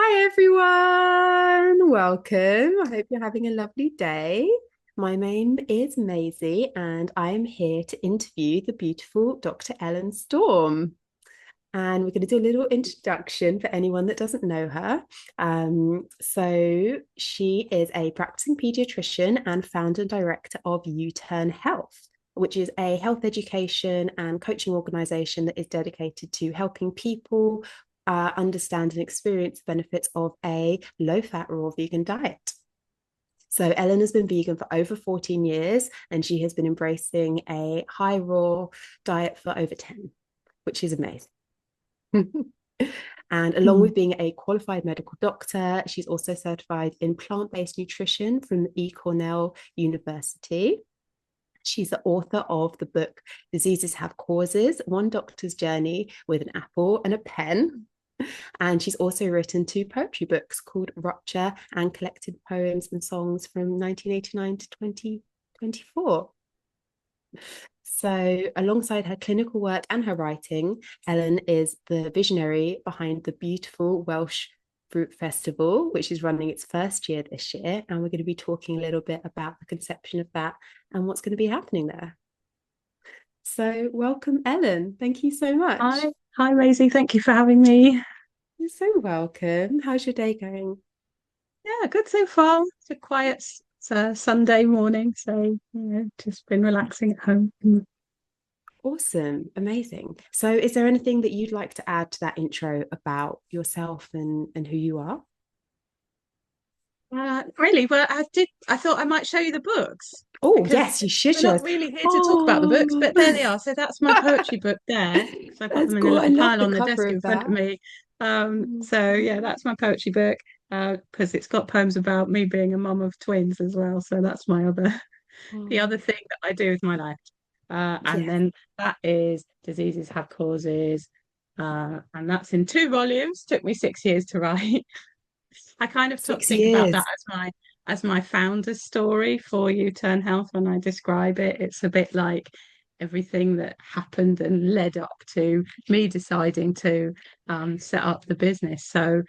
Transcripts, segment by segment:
Hi everyone, welcome. I hope you're having a lovely day. My name is Maisie, and I am here to interview the beautiful Dr. Ellen Storm. And we're going to do a little introduction for anyone that doesn't know her. So, she is a practicing pediatrician and founder and director of U-Turn Health, which is a health education and coaching organization that is dedicated to helping people understand and experience the benefits of a low fat, raw vegan diet. So Ellen has been vegan for over 14 years, and she has been embracing a high raw diet for over 10, which is amazing. And along Hmm. with being a qualified medical doctor, she's also certified in plant-based nutrition from E. Cornell University. She's the author of the book Diseases Have Causes, One Doctor's Journey with an Apple and a Pen. And she's also written two poetry books called Rupture and Collected Poems and Songs from 1989 to 2024. So, alongside her clinical work and her writing, Ellen is the visionary behind the beautiful Welsh Fruit Festival, which is running its first year this year. And we're going to be talking a little bit about the conception of that and what's going to be happening there. So, welcome, Ellen. Thank you so much. Hi, Maisie. Thank you for having me. You're so welcome. How's your day going? Yeah, good so far. It's a quiet Sunday morning, so just been relaxing at home. Awesome, amazing. So, is there anything that you'd like to add to that intro about yourself and who you are? Really, well, I thought I might show you the books Oh, because yes, you should we're show not us. really here to talk about the books, Oh, but there they are. So that's my poetry book there. So I've got that's them in a cool. I little love pile the on the cover desk of in front of that. me. So yeah, that's my poetry book because it's got poems about me being a mum of twins as well. So that's my other the other Oh, thing that I do with my life. And yes, then that is Diseases Have Causes. And that's in two volumes. Took me 6 years to write. I kind of six think about years. that as my founder's story for U Turn Health when I describe it. It's a bit like everything that happened and led up to me deciding to set up the business. So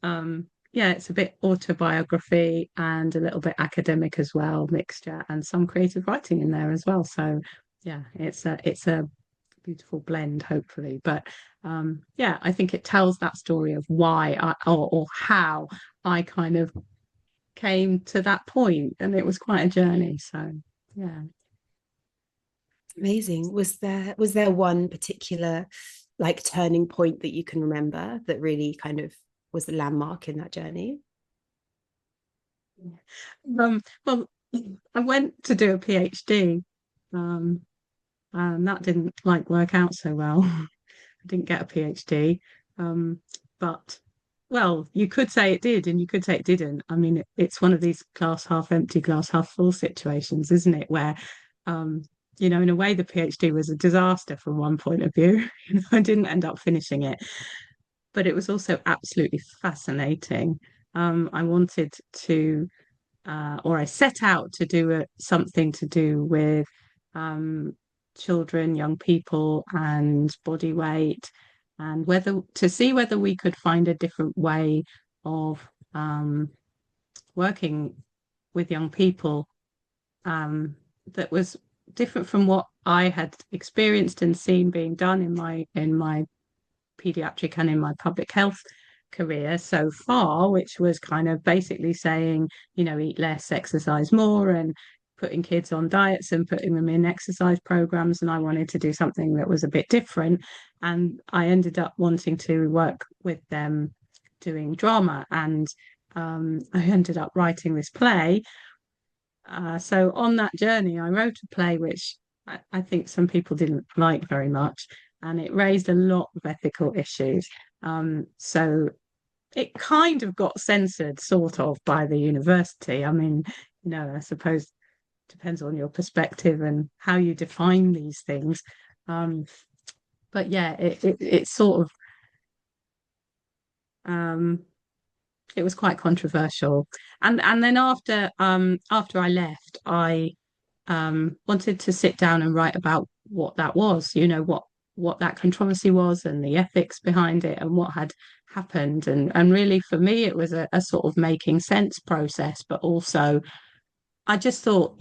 yeah, it's a bit autobiography and a little bit academic as well, mixture, and some creative writing in there as well. So yeah, it's a beautiful blend, hopefully. But yeah, I think it tells that story of why or how I kind of came to that point, and it was quite a journey. So yeah. Amazing. Was there one particular like turning point that you can remember that really kind of was the landmark in that journey? Well, I went to do a PhD, um, and that didn't like work out so well. I didn't get a PhD, um, but well, you could say it did, and you could say it didn't. I mean, it's one of these glass half empty, glass half full situations, isn't it? Where, um, in a way, the PhD was a disaster from one point of view. I didn't end up finishing it, but it was also absolutely fascinating. I wanted to or I set out to do something to do with um, children, young people, and body weight, and whether to see whether we could find a different way of working with young people that was different from what I had experienced and seen being done in my pediatric and in my public health career so far, which was kind of basically saying, eat less, exercise more, and putting kids on diets and putting them in exercise programs. And I wanted to do something that was a bit different. And I ended up wanting to work with them doing drama. And I ended up writing this play. So on that journey, I wrote a play which I think some people didn't like very much, and it raised a lot of ethical issues. So it kind of got censored, sort of, by the university. I mean, I suppose it depends on your perspective and how you define these things. Um, but yeah, it sort of um, it was quite controversial. And then after I left, I wanted to sit down and write about what that was, what what that controversy was and the ethics behind it and what had happened. And really for me it was a sort of making sense process, but also I just thought,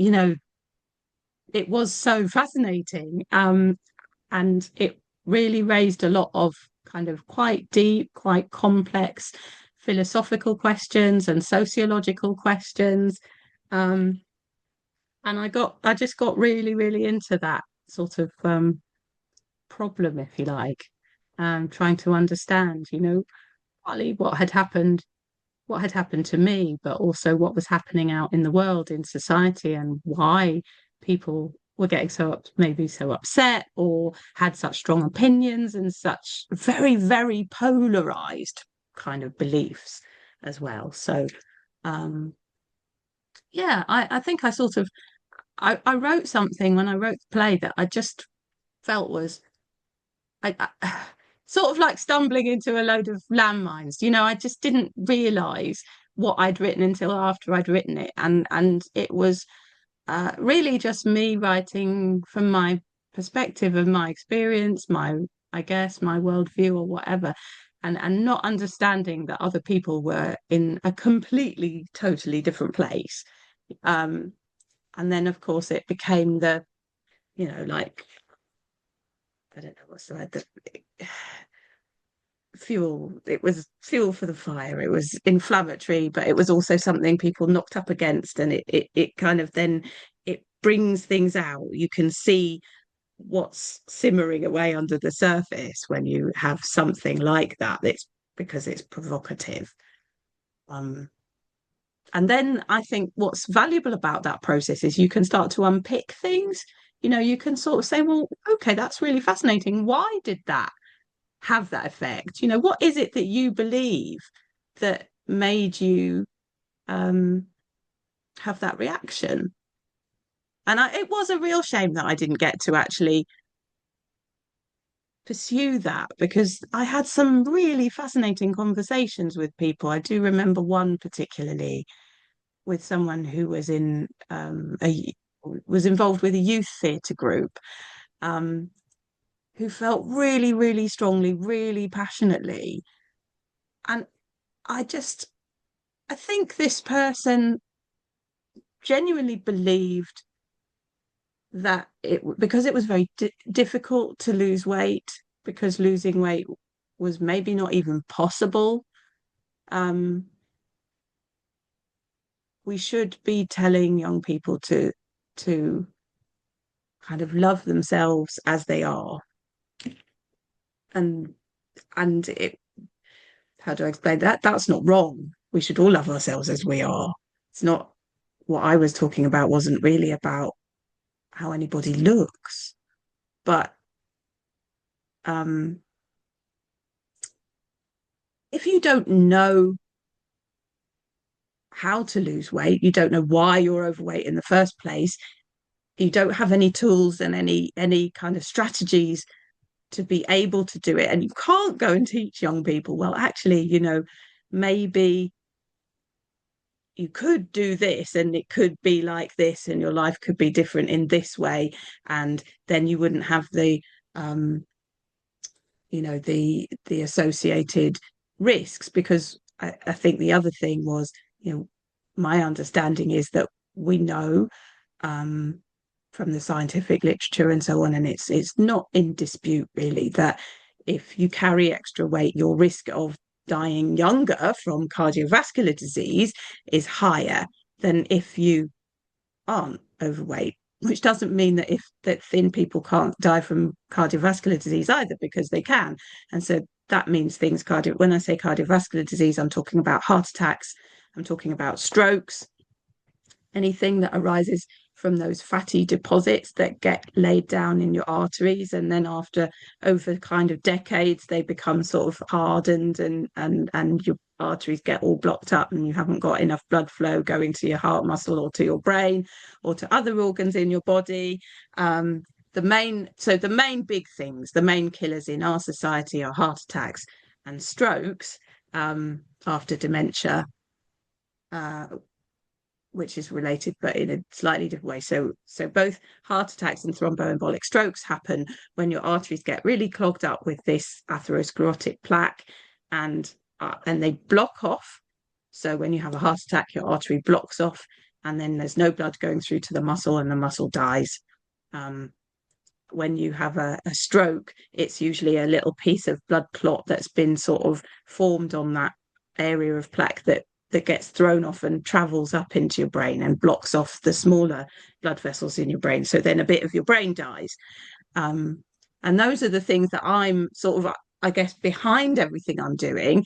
it was so fascinating. And it really raised a lot of kind of quite deep, quite complex philosophical questions and sociological questions. Um, and I just got really, really into that sort of problem, if you like, trying to understand, partly what had happened to me, but also what was happening out in the world, in society, and why people were getting maybe so upset or had such strong opinions and such very, very polarized kind of beliefs as well. So, um, yeah, I think I wrote something when I wrote the play that I just felt was I sort of like stumbling into a load of landmines. I just didn't realize what I'd written until after I'd written it, and it was really just me writing from my perspective of my experience, I guess my worldview or whatever, and not understanding that other people were in a completely, totally different place. Um, and then of course it became like I don't know what's the word, fuel. It was fuel for the fire. It was inflammatory, but it was also something people knocked up against, and it kind of then it brings things out. You can see what's simmering away under the surface when you have something like that. It's because it's provocative. Um, and then I think what's valuable about that process is you can start to unpick things. You can sort of say, well, okay, that's really fascinating. Why did that have that effect? What is it that you believe that made you um, have that reaction? And it was a real shame that I didn't get to actually pursue that, because I had some really fascinating conversations with people. I do remember one particularly with someone who was was involved with a youth theatre group, um, who felt really, really strongly, really passionately. And I just I think this person genuinely believed that because it was very difficult to lose weight, because losing weight was maybe not even possible. Um, we should be telling young people to kind of love themselves as they are, and it. How do I explain that? That's not wrong. We should all love ourselves as we are. It's not what I was talking about. Wasn't really about how anybody looks, but um, if you don't know how to lose weight, you don't know why you're overweight in the first place, you don't have any tools and any kind of strategies to be able to do it, and you can't go and teach young people, well, actually, maybe you could do this and it could be like this and your life could be different in this way, and then you wouldn't have the associated risks. Because I think the other thing was, my understanding is that we know, um, from the scientific literature and so on, and it's not in dispute really, that if you carry extra weight, your risk of dying younger from cardiovascular disease is higher than if you aren't overweight. Which doesn't mean that thin people can't die from cardiovascular disease either, because they can. And so that means when I say cardiovascular disease, I'm talking about heart attacks, I'm talking about strokes, anything that arises from those fatty deposits that get laid down in your arteries, and then over kind of decades they become sort of hardened, and your arteries get all blocked up and you haven't got enough blood flow going to your heart muscle or to your brain or to other organs in your body. The main big things, the main killers in our society, are heart attacks and strokes, after dementia, uh, which is related but in a slightly different way. So both heart attacks and thromboembolic strokes happen when your arteries get really clogged up with this atherosclerotic plaque, and they block off. So when you have a heart attack, your artery blocks off, and then there's no blood going through to the muscle, and the muscle dies. When you have a stroke, it's usually a little piece of blood clot that's been sort of formed on that area of plaque that gets thrown off and travels up into your brain and blocks off the smaller blood vessels in your brain. So then a bit of your brain dies. And those are the things that I'm sort of, I guess, behind everything I'm doing,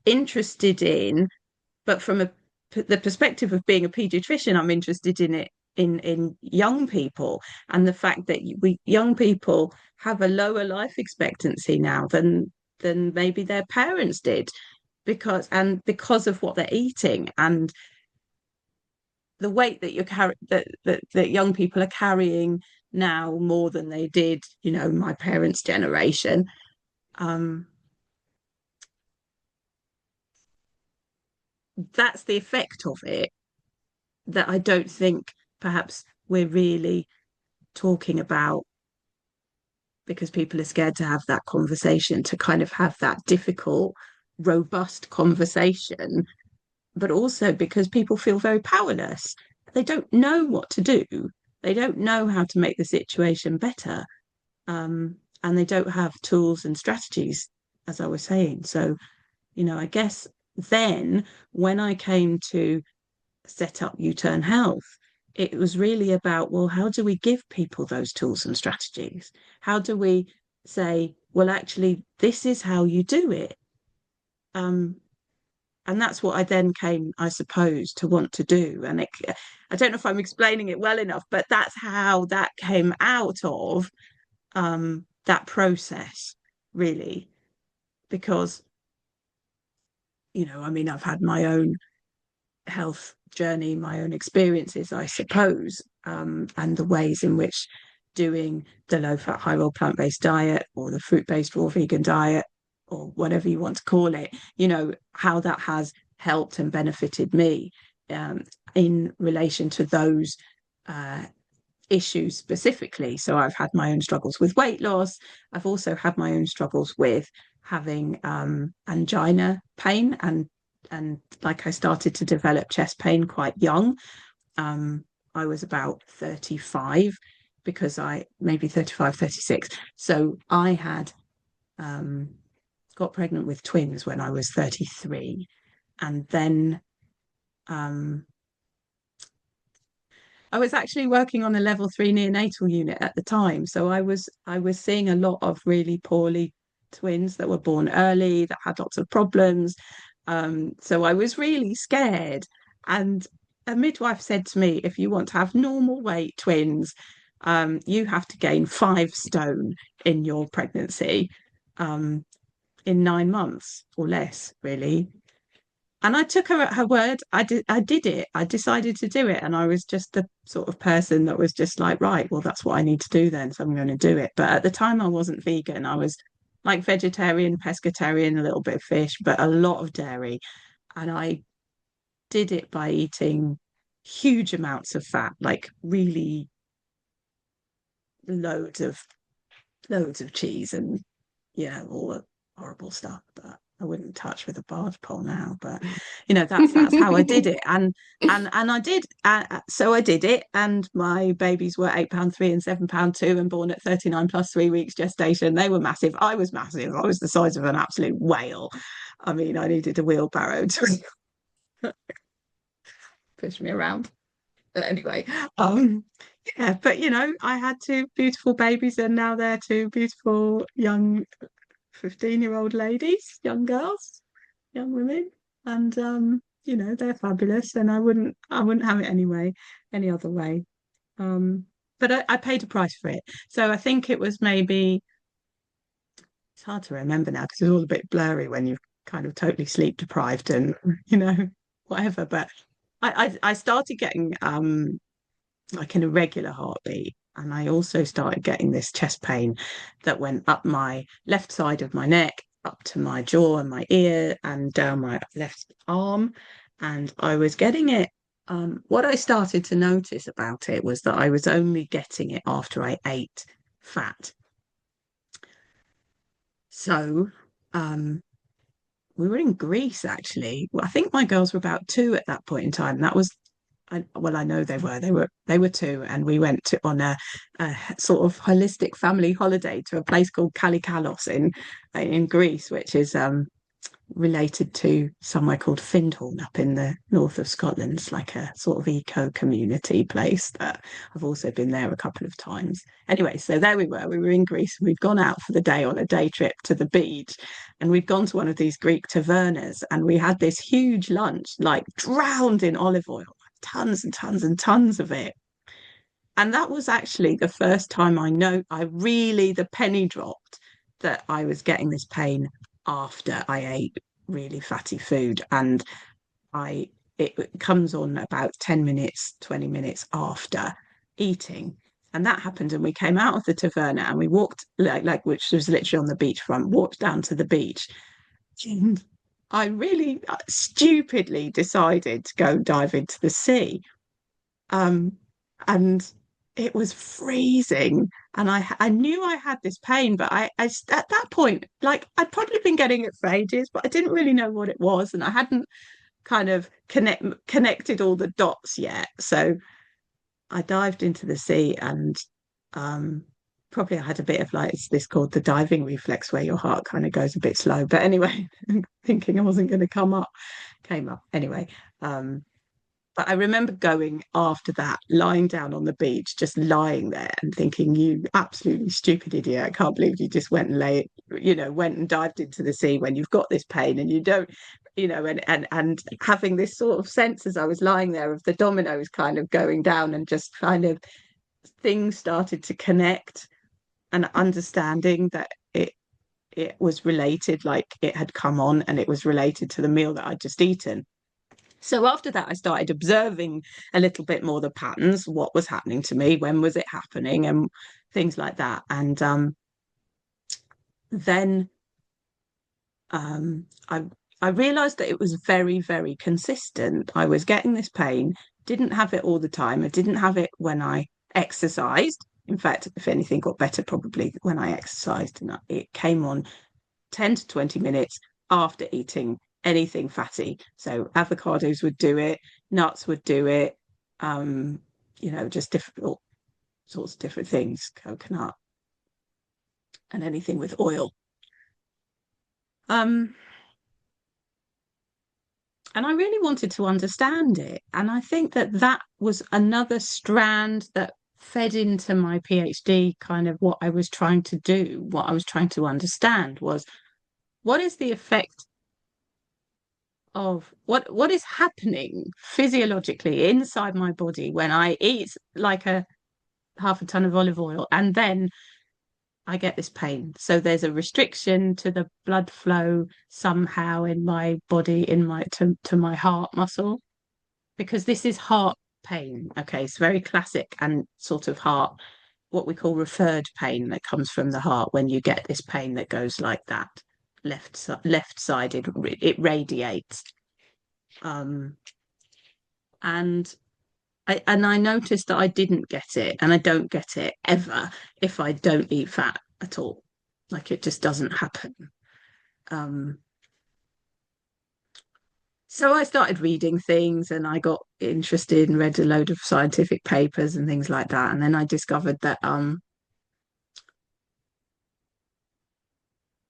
interested in, but from the perspective of being a pediatrician, I'm interested in it in young people, and the fact that young people have a lower life expectancy now than maybe their parents did, because of what they're eating and the weight that that young people are carrying now more than they did, my parents' generation. That's the effect of it that I don't think perhaps we're really talking about, because people are scared to have that conversation, to kind of have that difficult, robust conversation, but also because people feel very powerless. They don't know what to do. They don't know how to make the situation better. And they don't have tools and strategies, as I was saying. So, I guess then when I came to set up U-Turn Health, it was really about, well, how do we give people those tools and strategies? How do we say, well, actually, this is how you do it? And that's what I then came, I suppose, to want to do. And I don't know if I'm explaining it well enough, but that's how that came out of that process, really. Because, I've had my own health journey, my own experiences, I suppose, and the ways in which doing the low-fat, high-oil, plant-based diet, or the fruit-based raw vegan diet, or whatever you want to call it, how that has helped and benefited me in relation to those issues specifically. So I've had my own struggles with weight loss. I've also had my own struggles with having angina pain, and like I started to develop chest pain quite young. I was about 35, because maybe 35, 36. So I had got pregnant with twins when I was 33. And then I was actually working on a level 3 neonatal unit at the time. So I was seeing a lot of really poorly twins that were born early, that had lots of problems. So I was really scared. And a midwife said to me, if you want to have normal weight twins, you have to gain 5 stone in your pregnancy, in 9 months or less, really. And I took her at her word. I did it. I decided to do it. And I was just the sort of person that was just like, right, well, that's what I need to do then. So I'm going to do it. But at the time I wasn't vegan. I was like vegetarian, pescatarian, a little bit of fish, but a lot of dairy. And I did it by eating huge amounts of fat, like really loads of cheese and all the horrible stuff that I wouldn't touch with a barge pole now. But that's how I did it, and I did. So I did it, and my babies were £8.3 and £7.2, and born at 39 plus 3 weeks gestation. They were massive. I was massive. I was the size of an absolute whale. I mean, I needed a wheelbarrow to push me around. But anyway, yeah, but I had 2 beautiful babies, and now they're 2 beautiful young 15-year-old ladies, young girls, young women, and they're fabulous, and I wouldn't have it any other way. But I paid a price for it. So I think it was maybe, it's hard to remember now because it's all a bit blurry when you're kind of totally sleep deprived and whatever. But I started getting like an irregular heartbeat, and I also started getting this chest pain that went up my left side of my neck, up to my jaw and my ear, and down my left arm. And I was getting it What I started to notice about it was that I was only getting it after I ate fat. So we were in Greece actually. Well, I think my girls were about two at that point in time. That was well, I know they were. They were two, and we went a sort of holistic family holiday to a place called Kalikalos in Greece, which is related to somewhere called Findhorn up in the north of Scotland. It's like a sort of eco community place that I've also been there a couple of times. Anyway, so there we were. We were in Greece and we'd gone out for the day on a day trip to the beach. And we'd gone to one of these Greek tavernas and we had this huge lunch, like drowned in olive oil, tons and tons and tons of it. And that was actually the first time the penny dropped that I was getting this pain after I ate really fatty food. And I it comes on about 10 minutes, 20 minutes after eating. And that happened. And we came out of the taverna and we walked which was literally on the beachfront, walked down to the beach. And I really stupidly decided to go dive into the sea. Um, and it was freezing and I knew I had this pain, but I at that point, like I'd probably been getting it for ages, but I didn't really know what it was and I hadn't kind of connected all the dots yet. So I dived into the sea and um probably I had a bit of like it's this called the diving reflex where your heart kind of goes a bit slow. But anyway, thinking I wasn't going to came up anyway. But I remember going after that, lying down on the beach, just lying there and thinking, you absolutely stupid idiot. I can't believe you just went and dived into the sea when you've got this pain and you don't, and having this sort of sense as I was lying there of the dominoes kind of going down and just kind of things started to connect and understanding that it was related, like it had come on and it was related to the meal that I'd just eaten. So after that, I started observing a little bit more the patterns, what was happening to me, when was it happening, and things like that. And then I realized that it was very, very consistent. I was getting this pain, didn't have it all the time. I didn't have it when I exercised. In fact, if anything got better, probably when I exercised, and it came on 10 to 20 minutes after eating anything fatty. So avocados would do it, nuts would do it, just different all sorts of different things, coconut and anything with oil. Um, and I really wanted to understand it. And I think that that was another strand that fed into my PhD, kind of what I was trying to do, what I was trying to understand was what is the effect of what is happening physiologically inside my body when I eat like a half a ton of olive oil and then I get this pain. So there's a restriction to the blood flow somehow in my body, in my to my heart muscle, because this is heart pain. Okay, it's very classic and sort of heart, what we call referred pain that comes from the heart when you get this pain that goes like that, left sided, it radiates. And I noticed that I didn't get it, and I don't get it ever if I don't eat fat at all. Like it just doesn't happen. Um, so I started reading things, and I got interested and read a load of scientific papers and things like that. And then I discovered that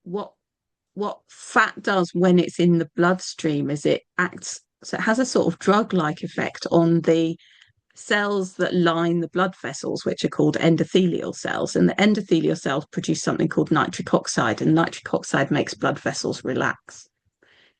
what what fat does when it's in the bloodstream is it acts, so it has a sort of drug-like effect on the cells that line the blood vessels, which are called endothelial cells. And the endothelial cells produce something called nitric oxide, and nitric oxide makes blood vessels relax.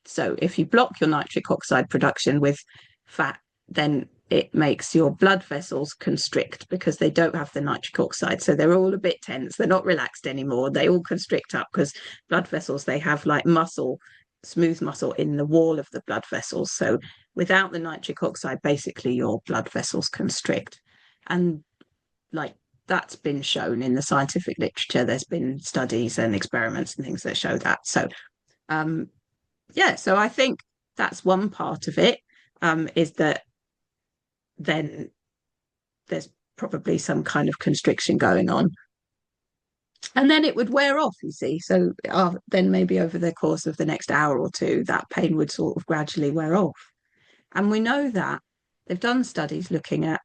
So if you block your nitric oxide production with fat, then it makes your blood vessels constrict because they don't have the nitric oxide. So they're all a bit tense. They're not relaxed anymore. They all constrict up because blood vessels, they have like muscle, smooth muscle in the wall of the blood vessels. So without the nitric oxide, basically your blood vessels constrict. And like that's been shown in the scientific literature. There's been studies and experiments and things that show that. So so I think that's one part of it, is that then there's probably some kind of constriction going on. And then it would wear off, you see. So then maybe over the course of the next hour or two, that pain would sort of gradually wear off. And we know that they've done studies looking at,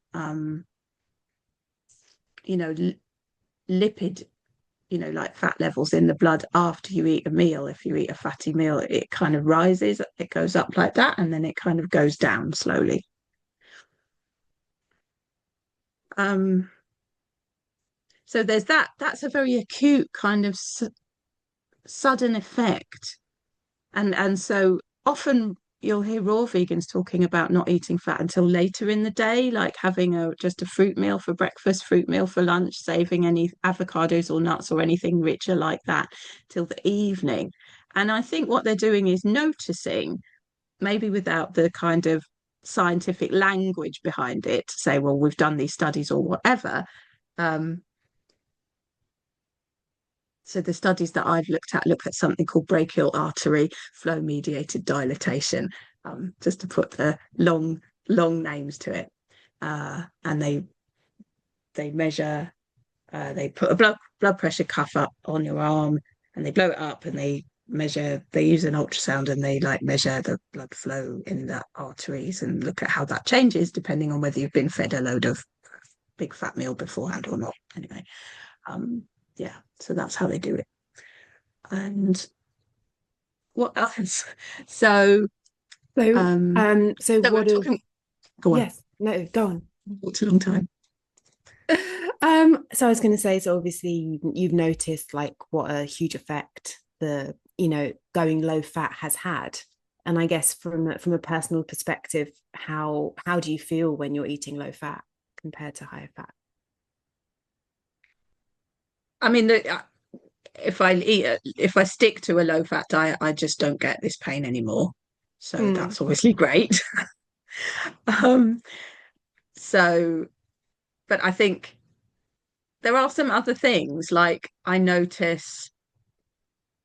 lipid, like fat levels in the blood after you eat a meal. If you eat a fatty meal, it kind of rises, it goes up like that, and then it kind of goes down slowly. So there's that. That's a very acute kind of sudden effect. And so often you'll hear raw vegans talking about not eating fat until later in the day, like having just a fruit meal for breakfast, fruit meal for lunch, saving any avocados or nuts or anything richer like that till the evening. And I think what they're doing is noticing, maybe without the kind of scientific language behind it, to say, well, we've done these studies or whatever. So the studies that I've looked at something called brachial artery flow mediated dilatation, just to put the long names to it. And they measure, they put a blood pressure cuff up on your arm, and they blow it up, and they use an ultrasound, and they like measure the blood flow in the arteries and look at how that changes depending on whether you've been fed a load of big fat meal beforehand or not. Anyway, yeah, so that's how they do it. And what else? So, So so we're what are talking. Go on. yes, no, go on. It's a long time. So I was going to say, so obviously you've noticed like what a huge effect the, going low fat has had. And I guess from a personal perspective, how do you feel when you're eating low fat compared to higher fat? I mean, if I stick to a low fat diet, I just don't get this pain anymore. So that's obviously great. um, so, but I think there are some other things, like I notice,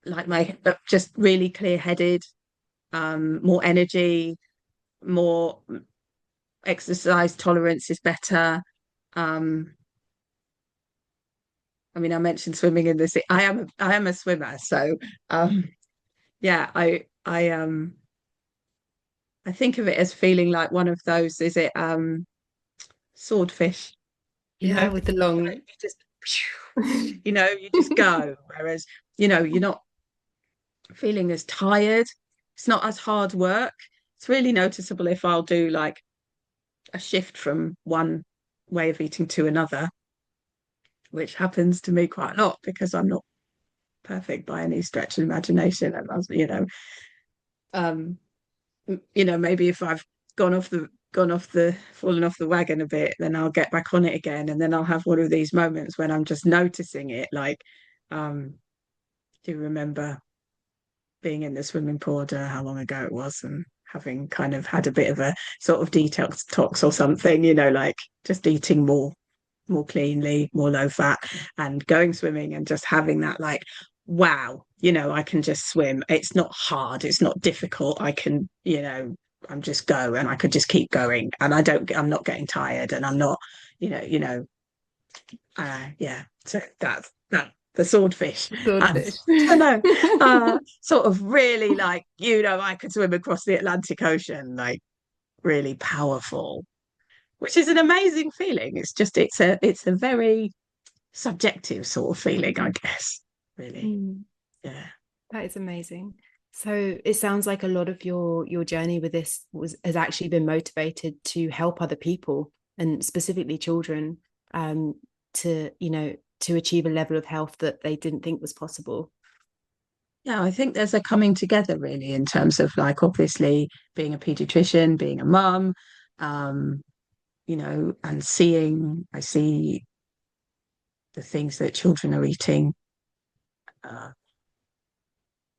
like my just really clear-headed, more energy, more exercise tolerance is better. I mean, I mentioned swimming in the sea. I am a swimmer, so yeah, I think of it as feeling like one of those, is it swordfish, Yeah, with the like long. you just you just go, whereas you're not feeling as tired. It's not as hard work. It's really noticeable if I'll do like a shift from one way of eating to another, which happens to me quite a lot because I'm not perfect by any stretch of imagination. And um, maybe if I've fallen off the wagon a bit, then I'll get back on it again, and then I'll have one of these moments when I'm just noticing it. Like, do you remember being in the swimming pool? I don't know how long ago it was, and having kind of had a bit of a sort of detox or something, like just eating more cleanly, more low fat, and going swimming and just having that like, wow, I can just swim. It's not hard. It's not difficult. I can, I'm just go, and I could just keep going, and I'm not getting tired, and I'm not, yeah. So that's that. The swordfish. Swordfish. I don't know. Sort of really like, I could swim across the Atlantic Ocean, like really powerful, which is an amazing feeling. It's a very subjective sort of feeling, I guess, really. Yeah. That is amazing. So it sounds like a lot of your journey with this has actually been motivated to help other people, and specifically children, to to achieve a level of health that they didn't think was possible. Yeah, I think there's a coming together really in terms of like obviously being a pediatrician, being a mum, um, and I see the things that children are eating, uh,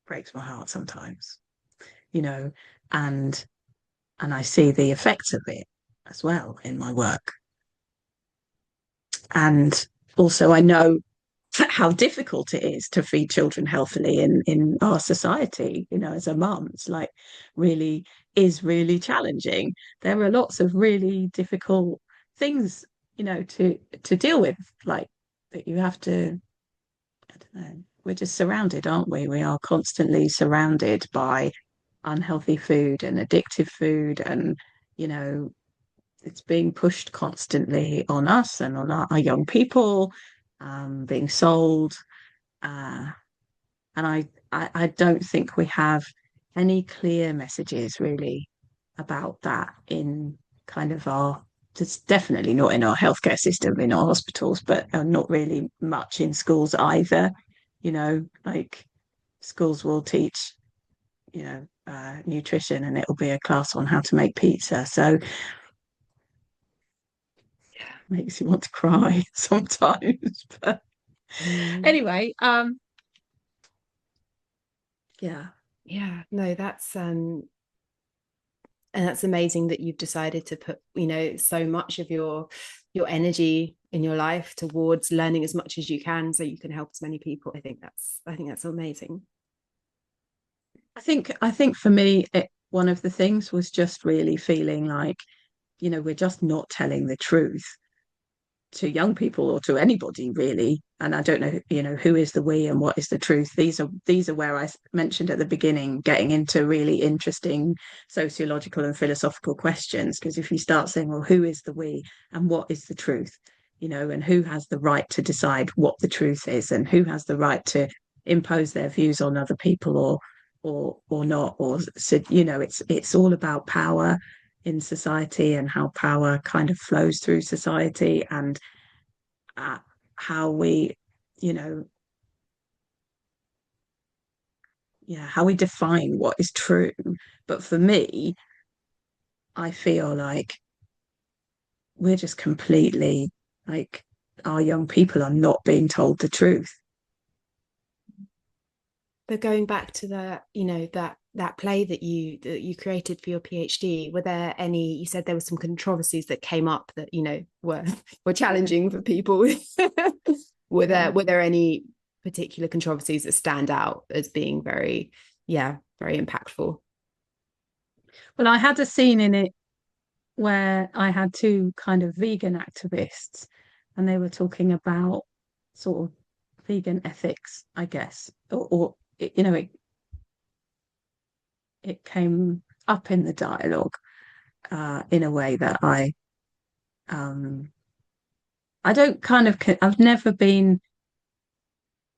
breaks my heart sometimes, you know, and I see the effects of it as well in my work. And also I know how difficult it is to feed children healthily in our society. As a mum, it's like really challenging. There are lots of really difficult things, to deal with, like that you have to, I don't know, we're just surrounded, aren't we? We are constantly surrounded by unhealthy food and addictive food, and you know it's being pushed constantly on us and on our young people, being sold. Uh, and I don't think we have any clear messages really about that in kind of our, it's definitely not in our healthcare system, in our hospitals, but not really much in schools either. Like schools will teach, nutrition, and it'll be a class on how to make pizza. So yeah, makes you want to cry sometimes. But Mm. anyway, yeah. Yeah, no, and that's amazing that you've decided to put, so much of your energy in your life towards learning as much as you can so you can help as many people. I think that's amazing. I think for me, one of the things was just really feeling like, we're just not telling the truth to young people or to anybody really. And I don't know, who is the we and what is the truth. These are where I mentioned at the beginning, getting into really interesting sociological and philosophical questions. Because if you start saying, well, who is the we and what is the truth, and who has the right to decide what the truth is, and who has the right to impose their views on other people, or not, or so, it's all about power in society, and how power kind of flows through society, and how we, you know, yeah, how we define what is true. But for me, I feel like we're just completely, like, our young people are not being told the truth. But going back to that play that you created for your PhD, were there any? You said there were some controversies that came up that were challenging for people. were there Yeah. were there any particular controversies that stand out as being very, yeah, very impactful? Well, I had a scene in it where I had two kind of vegan activists, and they were talking about sort of vegan ethics, I guess, or it came up in the dialogue in a way that um, I don't kind of, I've never been,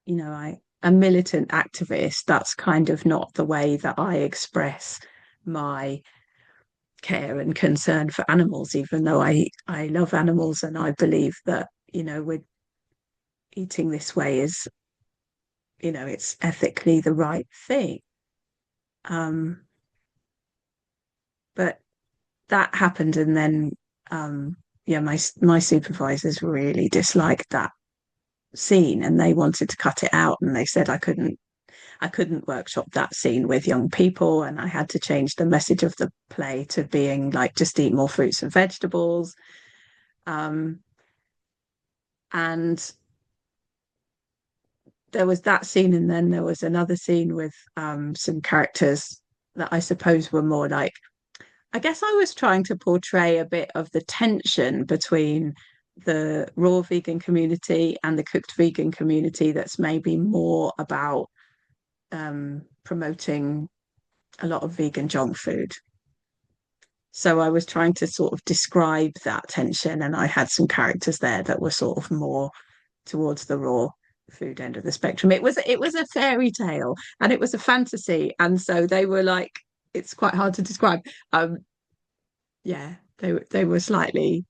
a militant activist. That's kind of not the way that I express my care and concern for animals, even though I love animals, and I believe that, we're eating this way is, it's ethically the right thing. Um, but that happened, and then yeah, my supervisors really disliked that scene, and they wanted to cut it out, and they said I couldn't workshop that scene with young people, and I had to change the message of the play to being like, just eat more fruits and vegetables. um and there was that scene, and then there was another scene with some characters that I suppose were more like, I guess I was trying to portray a bit of the tension between the raw vegan community and the cooked vegan community, that's maybe more about promoting a lot of vegan junk food. So I was trying to sort of describe that tension, and I had some characters there that were sort of more towards the raw food end of the spectrum. It was a fairy tale, and it was a fantasy, and so they were like, it's quite hard to describe. Yeah, they were slightly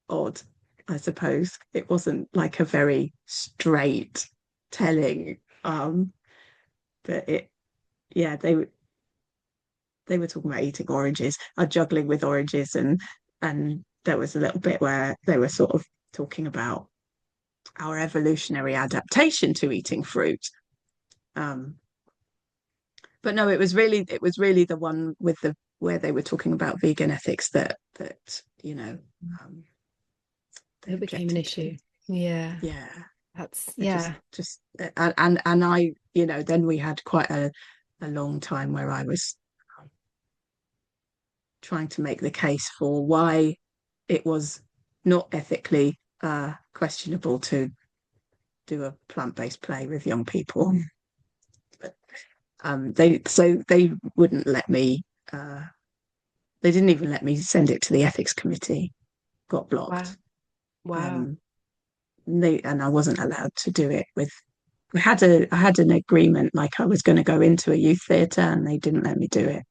odd, I suppose. It wasn't like a very straight telling, but it, yeah, they were talking about eating oranges, juggling with oranges, and there was a little bit where they were sort of talking about our evolutionary adaptation to eating fruit. Um, but no, it was really the one with the where they were talking about vegan ethics that um, they It became an objected to. issue. Yeah. Yeah. That's I yeah. just and I, then we had quite a long time where I was trying to make the case for why it was not ethically questionable to do a plant-based play with young people. But they wouldn't let me. They didn't even let me send it to the ethics committee. Got Wow. blocked. Wow. Um, and I wasn't allowed to do it with. I had an agreement, like I was going to go into a youth theatre, and they didn't let me do it.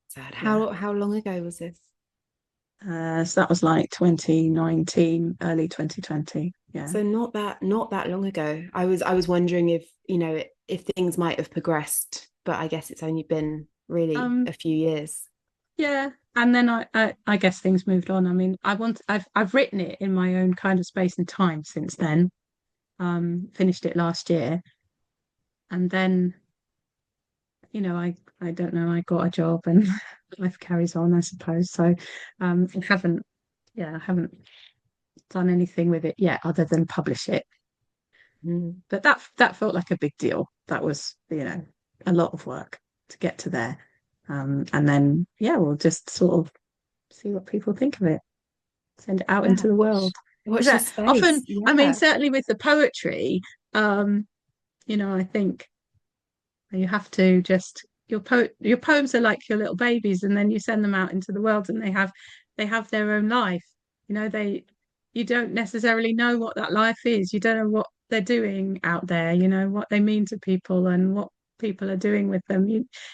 Sad. Yeah. How long ago was this? So that was like 2019, early 2020. Yeah. So not that long ago. I was wondering if, if things might have progressed, but I guess it's only been really Um, a few years. yeah. And then I guess things moved on. I mean, I've written it in my own kind of space and time since then. Finished it last year, and then I don't know, I got a job and life carries on, I suppose. So I haven't yeah, I haven't done anything with it yet other than publish it. Mm. But that felt like a big deal. That was, a lot of work to get to there. And then yeah, we'll just sort of see what people think of it, send it out Yeah, into the world. watch Because watch this often, space. I mean, Yeah. certainly with the poetry, um, I think you have to just your poems are like your little babies, and then you send them out into the world, and they have their own life. They you don't necessarily know what that life is. You don't know what they're doing out there. You know what they mean to people and what people are doing with them.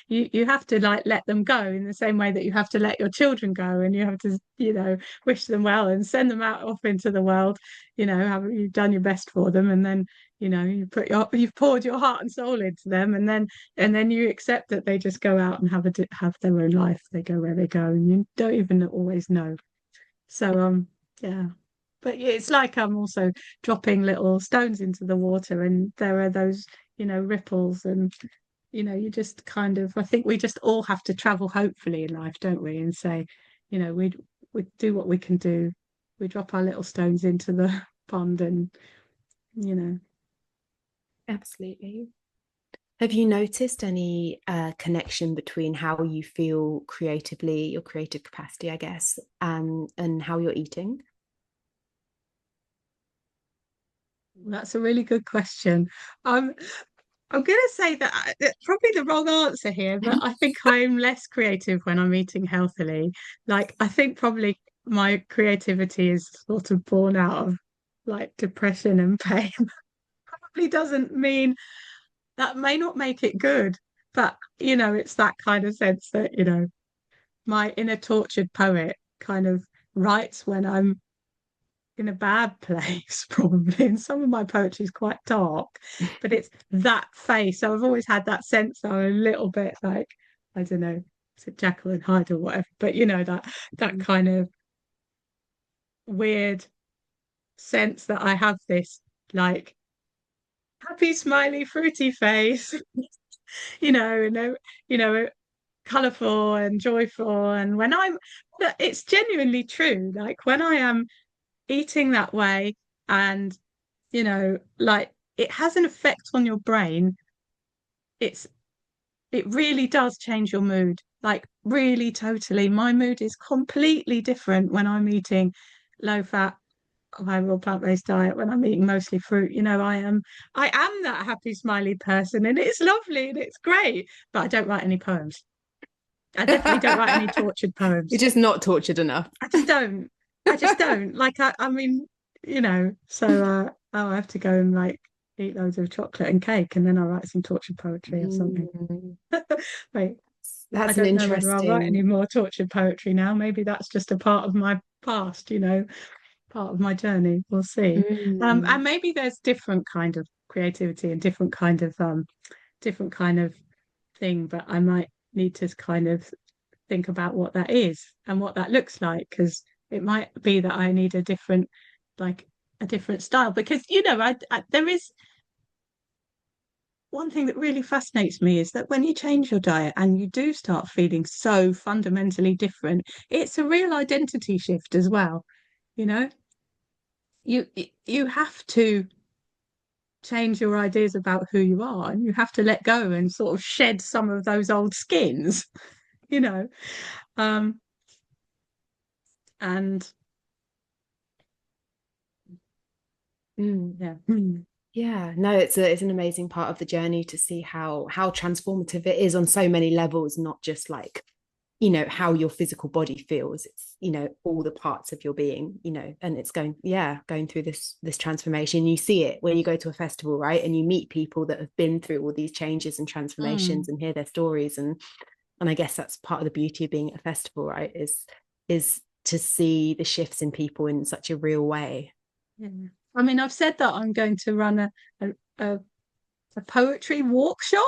You have to like let them go in the same way that you have to let your children go, and you have to wish them well and send them out off into the world. You've done your best for them, and then you've poured your heart and soul into them, and then you accept that they just go out and have their own life. They go where they go, and you don't even always know. So yeah. But yeah, it's like I'm also dropping little stones into the water, and there are those ripples, and you just kind of, I think we just all have to travel hopefully in life, don't we, and say, we do what we can do. We drop our little stones into the pond, and you know Absolutely. Have you noticed any connection between how you feel creatively, your creative capacity, I guess, and how you're eating? That's a really good question. Um, I'm going to say that it's probably the wrong answer here, but I think I'm less creative when I'm eating healthily. Like, I think probably my creativity is sort of born out of like depression and pain. Probably doesn't mean that may not make it good, but it's that kind of sense that, my inner tortured poet kind of writes when I'm in a bad place, probably. And some of my poetry is quite dark, but it's that face. So I've always had that sense that I'm a little bit like, I don't know, is it Jekyll and Hyde or whatever? But that kind of weird sense that I have this like happy, smiley, fruity face, and colourful and joyful. And it's genuinely true. Like when I am eating that way, and like it has an effect on your brain. It's it really does change your mood. Like really totally. My mood is completely different when I'm eating low fat, high raw plant-based diet, when I'm eating mostly fruit. I am that happy, smiley person, and it's lovely and it's great. But I don't write any poems. I definitely don't write any tortured You're poems. just not tortured enough. I just don't. I just don't. Like I mean, so I have to go and like eat loads of chocolate and cake, and then I'll write some tortured poetry or something. Mm, Wait, I that's an don't know whether I'll write any interesting. more tortured poetry now. Maybe that's just a part of my past, part of my journey. We'll see. Mm, And maybe there's different kind of creativity and different kind of thing, but I might need to kind of think about what that is and what that looks like, because it might be that I need like a different style. Because there is one thing that really fascinates me is that when you change your diet and you do start feeling so fundamentally different, it's a real identity shift as well, you know? you have to change your ideas about who you are, and you have to let go and sort of shed some of those old skins, you know. Um, and Mm. yeah. Yeah, no, it's an amazing part of the journey to see how transformative it is on so many levels, not just like, how your physical body feels. It's, all the parts of your being, and it's going through this transformation. You see it when you go to a festival, right? And you meet people that have been through all these changes and transformations Mm, and hear their stories. And I guess that's part of the beauty of being at a festival, right? Is to see the shifts in people in such a real way. yeah. I mean, I've said that I'm going to run a, a, a poetry workshop.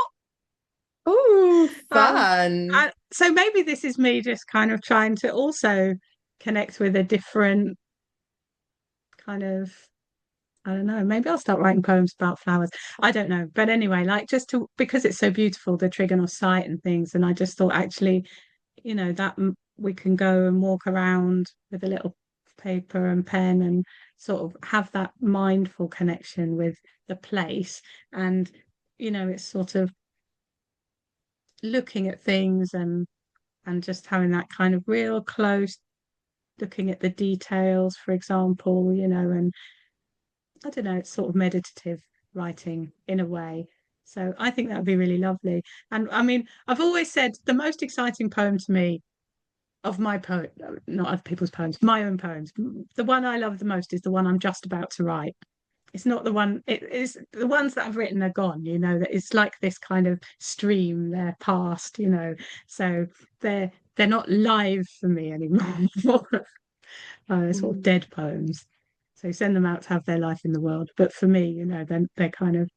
Oh, Um, fun. so maybe this is me just kind of trying to also connect with a different kind of, I don't know, maybe I'll start writing poems about flowers. I don't know. But anyway, like just to, because it's so beautiful, the trigonal sight and things. And I just thought actually, that we can go and walk around with a little paper and pen and sort of have that mindful connection with the place. And, it's sort of looking at things and just having that kind of real close looking at the details, for example, and I don't know, it's sort of meditative writing in a way. So I think that would be really lovely. And I mean, I've always said the most exciting poem to me of my poem, not other people's poems, my own poems, the one I love the most is the one I'm just about to write. It's not the one, it is the ones that I've written are gone, that it's like this kind of stream, they're past, so they're not live for me anymore. Sort of Mm. dead poems. So send them out to have their life in the world. But for me, they're kind of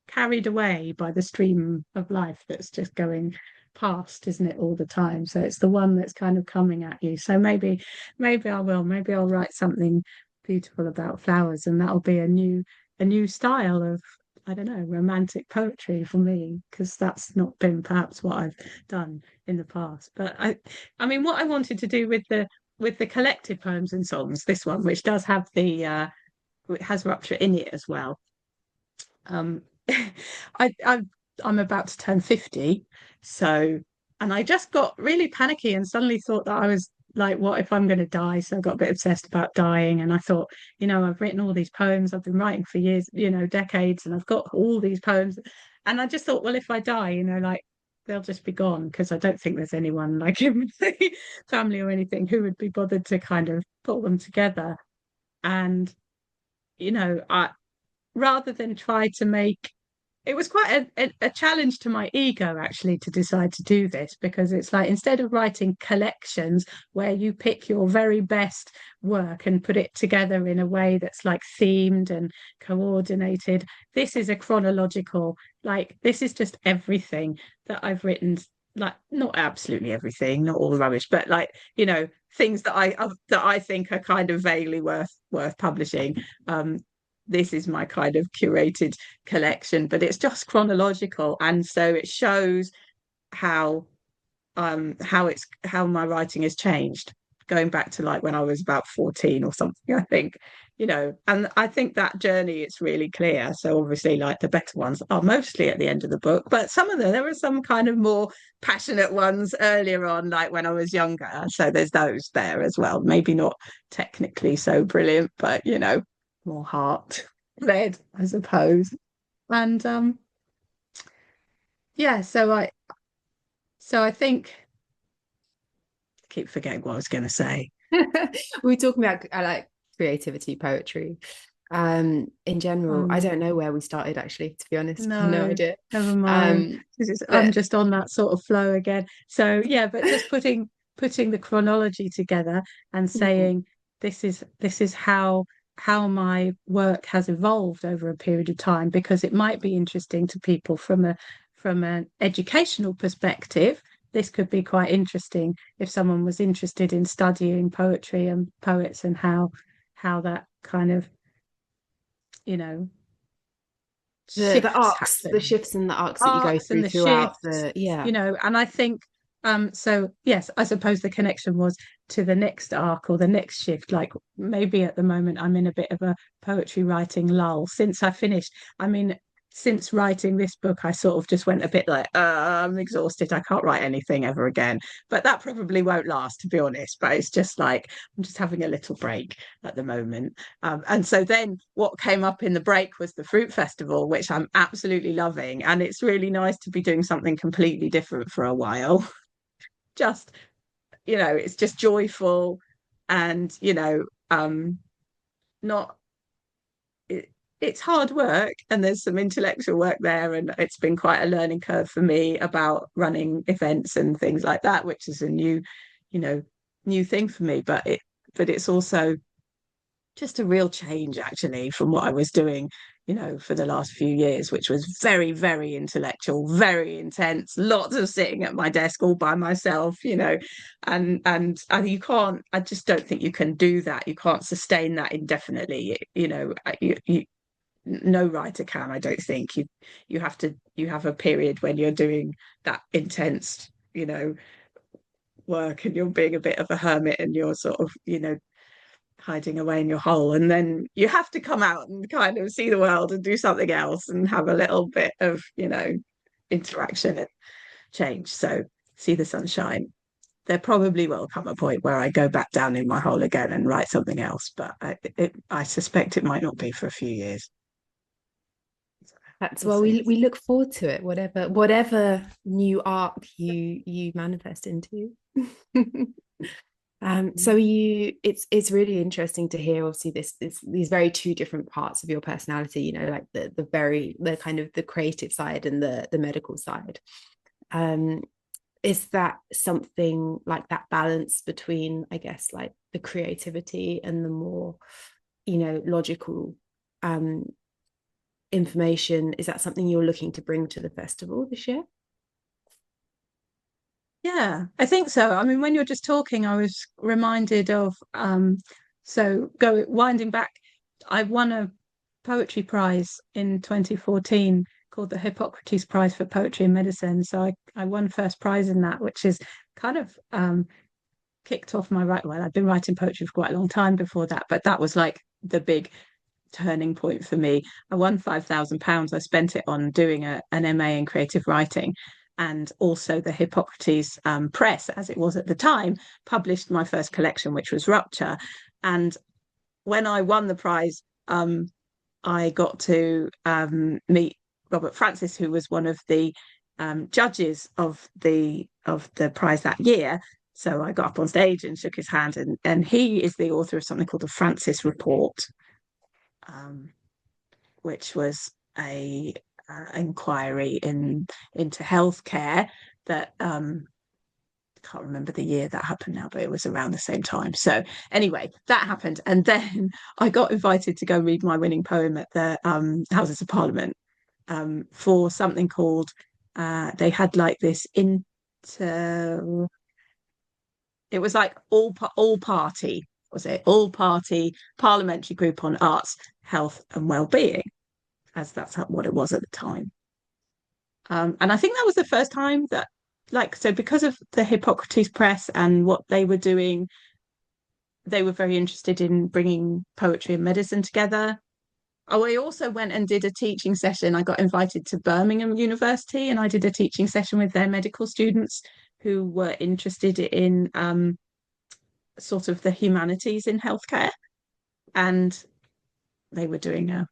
carried away by the stream of life that's just going past, isn't it, all the time? So it's the one that's kind of coming at you. So maybe I will. Maybe I'll write something beautiful about flowers, and that'll be a new style of, I don't know, romantic poetry for me, because that's not been perhaps what I've done in the past. But I mean, what I wanted to do with the collected poems and songs, this one, which does have it has rupture in it as well. Um, I I'm about to turn 50, so and I just got really panicky and suddenly thought that I was like, what if I'm going to die? So I got a bit obsessed about dying, and I thought, I've written all these poems, I've been writing for years, decades, and I've got all these poems, and I just thought, well, if I die, like they'll just be gone because I don't think there's anyone like in my family or anything who would be bothered to kind of put them together. And I rather than try to make it was quite a challenge to my ego actually to decide to do this, because it's like instead of writing collections where you pick your very best work and put it together in a way that's like themed and coordinated, this is a chronological, like this is just everything that I've written, like not absolutely everything, not all the rubbish, but like things that I think are kind of vaguely worth publishing. This is my kind of curated collection, but it's just chronological, and so it shows how how my writing has changed, going back to like when I was about 14 or something, I think, and I think that journey it's really clear. So obviously like the better ones are mostly at the end of the book, but some of them there are some kind of more passionate ones earlier on, like when I was younger. So there's those there as well. Maybe not technically so brilliant, but more heart led, I suppose. And yeah, so I think I keep forgetting what I was going to say. We were talking about I like creativity, poetry. In general, I Um, don't know where we started actually, to be honest. I have no no, idea. never mind. Um, I'm but just on that sort of flow again. So yeah, but just putting the chronology together and mm, saying this is how my work has evolved over a period of time, because it might be interesting to people from an educational perspective. This could be quite interesting if someone was interested in studying poetry and poets, and how that kind of you know the shifts arcs, the happen, shifts and the arcs that you go arcs and through the throughout shifts, the, yeah. and I think So yes, I suppose the connection was to the next arc or the next shift. Like maybe at the moment I'm in a bit of a poetry writing lull since I finished. I mean, since writing this book, I sort of just went a bit like, I'm exhausted. I can't write anything ever again. But that probably won't last, to be honest. But it's just like I'm just having a little break at the moment. And so then what came up in the break was the Fruit Festival, which I'm absolutely loving. And it's really nice to be doing something completely different for a while. Just, it's just joyful and, not it, it's hard work and there's some intellectual work there, and it's been quite a learning curve for me about running events and things like that, which is a you know new thing for me, but it's also just a real change actually from what I was doing, for the last few years, which was very, very intellectual, very intense, lots of sitting at my desk all by myself, and you can't, I just don't think you can do that. You can't sustain that indefinitely, no writer can, I don't think. You have a period when you're doing that intense, work, and you're being a bit of a hermit and you're sort of, hiding away in your hole, and then you have to come out and kind of see the world and do something else and have a little bit of interaction and change, so see the sunshine. There probably will come a point where I go back down in my hole again and write something else, but I suspect it might not be for a few years. That's We'll well, see. we look forward to it, whatever new arc you manifest into. So it's really interesting to hear, obviously, these very two different parts of your personality, like the kind of the creative side and the medical side. Um, is that something like that balance between, I guess, like the creativity and the more, logical information? Is that something you're looking to bring to the festival this year? Yeah, I think so. I mean, when you're just talking, I was reminded of so go winding back, I won a poetry prize in 2014 called the Hippocrates Prize for Poetry and Medicine. So I won first prize in that, which is kind of kicked off my right. Well, I've been writing poetry for quite a long time before that, but that was like the big turning point for me. I won £5,000. I spent it on doing an MA in creative writing. And also the Hippocrates Press, as it was at the time, published my first collection, which was Rupture. And when I won the prize, I got to meet Robert Francis, who was one of the judges of the prize that year. So I got up on stage and shook his hand, and he is the author of something called the Francis Report, um, which was a inquiry into healthcare that can't remember the year that happened now, but it was around the same time. So anyway, that happened, and then I got invited to go read my winning poem at the Houses of Parliament for something called. They had like this inter. It was like all party, was it all party parliamentary group on arts, health, and well-being, as that's what it was at the time. And I think that was the first time that, like, so because of the Hippocrates Press and what they were doing, they were very interested in bringing poetry and medicine together. Oh, I also went and did a teaching session. I got invited to Birmingham University and I did a teaching session with their medical students who were interested in sort of the humanities in healthcare. And they were doing a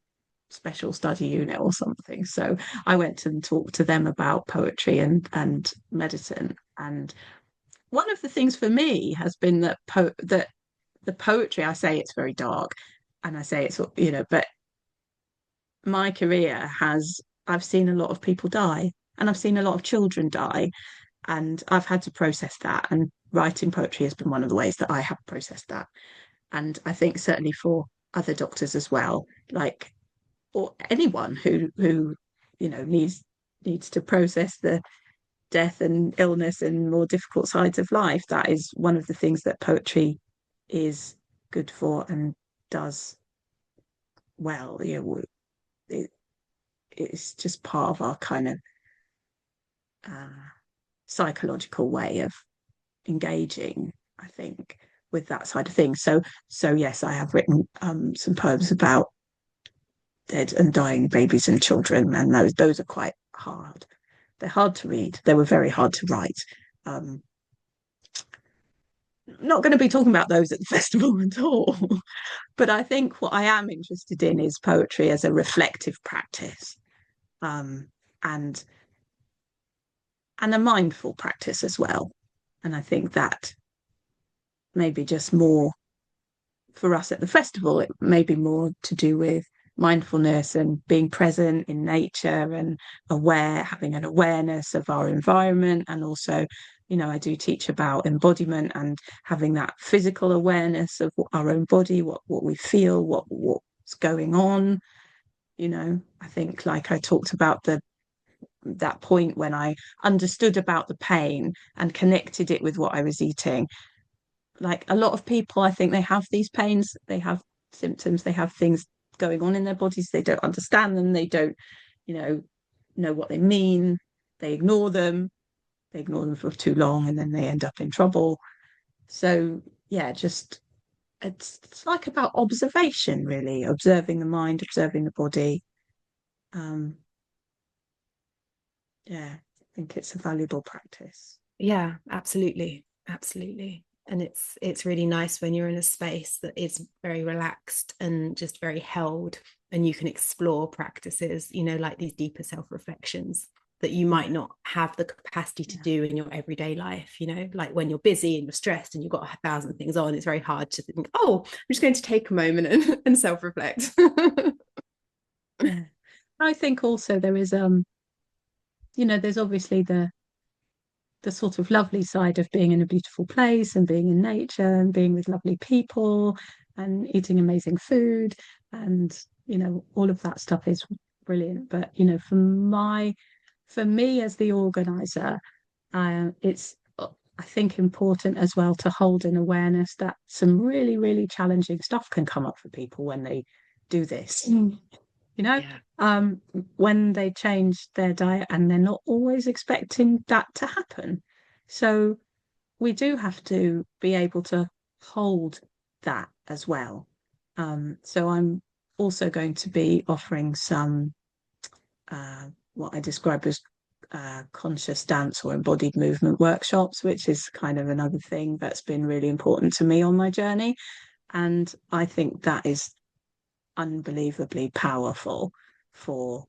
special study unit or something. So I went and talked to them about poetry and medicine. And one of the things for me has been that the poetry, I say it's very dark, and I say it's but my career has I've seen a lot of people die, and I've seen a lot of children die, and I've had to process that. And writing poetry has been one of the ways that I have processed that. And I think certainly for other doctors as well, like or anyone who needs to process the death and illness and more difficult sides of life, that is one of the things that poetry is good for and does well. It, it's just part of our kind of uh, psychological way of engaging, I think, with that side of things. So yes, I have written some poems about dead and dying babies and children, and those are quite hard. They're hard to read. They were very hard to write. Um, not going to be talking about those at the festival at all. But I think what I am interested in is poetry as a reflective practice, um, and a mindful practice as well. And I think that maybe just more for us at the festival, it may be more to do with mindfulness and being present in nature and having an awareness of our environment. And also, I do teach about embodiment and having that physical awareness of our own body, what we feel, what's going on. I think, like I talked about that point when I understood about the pain and connected it with what I was eating. Like a lot of people, I think they have these pains, they have symptoms, they have things going on in their bodies, they don't understand them, they don't know what they mean, they ignore them for too long, and then they end up in trouble. So yeah, just it's like about observation, really, observing the mind, observing the body. Yeah, I think it's a valuable practice. Yeah, absolutely. Absolutely. And it's really nice when you're in a space that is very relaxed and just very held, and you can explore practices, like these deeper self-reflections that you might not have the capacity to do in your everyday life, like when you're busy and you're stressed and you've got 1,000 things on, it's very hard to think, oh, I'm just going to take a moment and self-reflect. Yeah. I think also there is there's obviously the sort of lovely side of being in a beautiful place and being in nature and being with lovely people and eating amazing food, and all of that stuff is brilliant. But for me as the organizer, it's I think important as well to hold an awareness that some really, really challenging stuff can come up for people when they do this. Yeah. When they change their diet, and they're not always expecting that to happen. So we do have to be able to hold that as well. So I'm also going to be offering some what I describe as conscious dance or embodied movement workshops, which is kind of another thing that's been really important to me on my journey. And I think that is unbelievably powerful for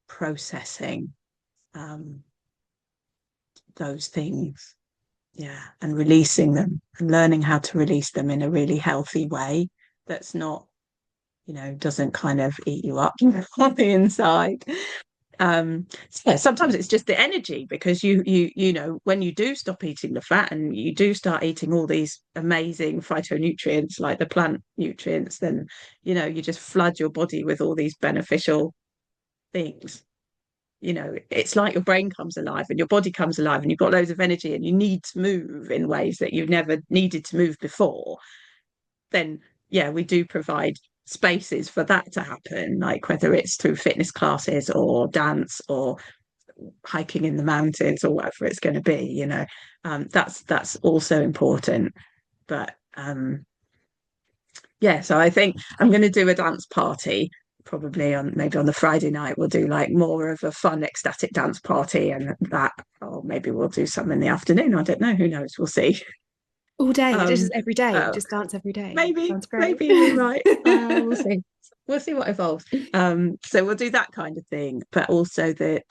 processing those things, yeah, and releasing them and learning how to release them in a really healthy way that's not, doesn't kind of eat you up on the inside. So yeah, sometimes it's just the energy, because when you do stop eating the fat and you do start eating all these amazing phytonutrients like the plant nutrients, then you just flood your body with all these beneficial things. It's like your brain comes alive and your body comes alive, and you've got loads of energy and you need to move in ways that you've never needed to move before. Then yeah, we do provide spaces for that to happen, like whether it's through fitness classes or dance or hiking in the mountains or whatever it's going to be. That's also important. But yeah, so I think I'm going to do a dance party, probably maybe on the Friday night. We'll do like more of a fun ecstatic dance party, and that, or maybe we'll do some in the afternoon. I don't know, who knows, we'll see. All day, just um every day, uh, just dance every day. maybe Sounds great. maybe we might, we'll see what evolves. So we'll do that kind of thing, but also the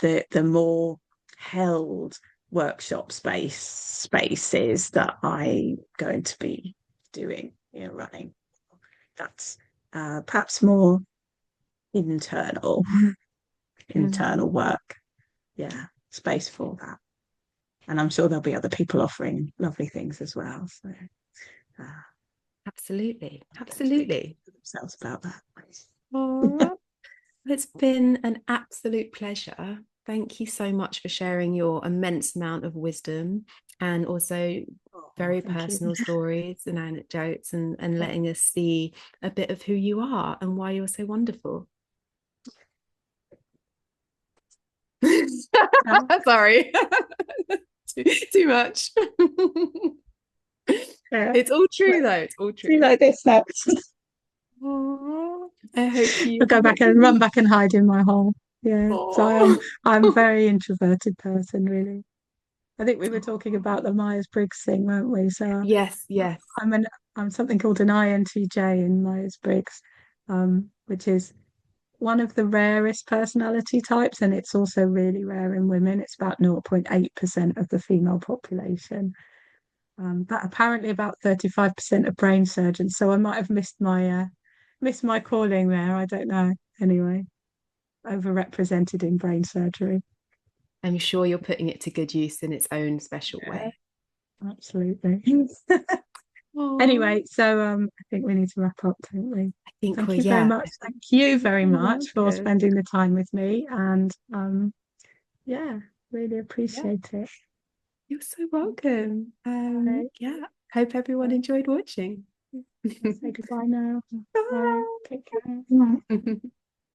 more held workshop spaces that I'm going to be doing, running, that's perhaps more internal internal work. Yeah, space for that. And I'm sure there'll be other people offering lovely things as well. So Absolutely. Absolutely. themselves about that. Oh, it's been an absolute pleasure. Thank you so much for sharing your immense amount of wisdom, and also very personal stories and anecdotes, and letting us see a bit of who you are and why you're so wonderful. Sorry. too much. Yeah. It's all true But though. It's all do you true. like this now? Aw, I hope you I'll go have back lots of and run back and hide in my hole. Yeah. So Aw. I'm a very introverted person, really. I think we were talking about the Myers-Briggs thing, weren't we? So Yes, yes. I'm an I'm something called an INTJ in Myers-Briggs, which is one of the rarest personality types, and it's also really rare in women. It's about 0.8% of the female population. But apparently about 35% of brain surgeons. So I might have missed my calling there. I don't know. Anyway, overrepresented in brain surgery. I'm sure you're putting it to good use in its own special Yeah, way. absolutely. Oh, Anyway, so I think we need to wrap up, don't we? I think Thank we're, you very yeah. much. Thank you very You're much for welcome. spending the time with me, and yeah, really Yeah, appreciate it. you're so welcome. Okay, Yeah, hope everyone enjoyed watching. I'll say goodbye now. Bye. Bye. Take care. Bye.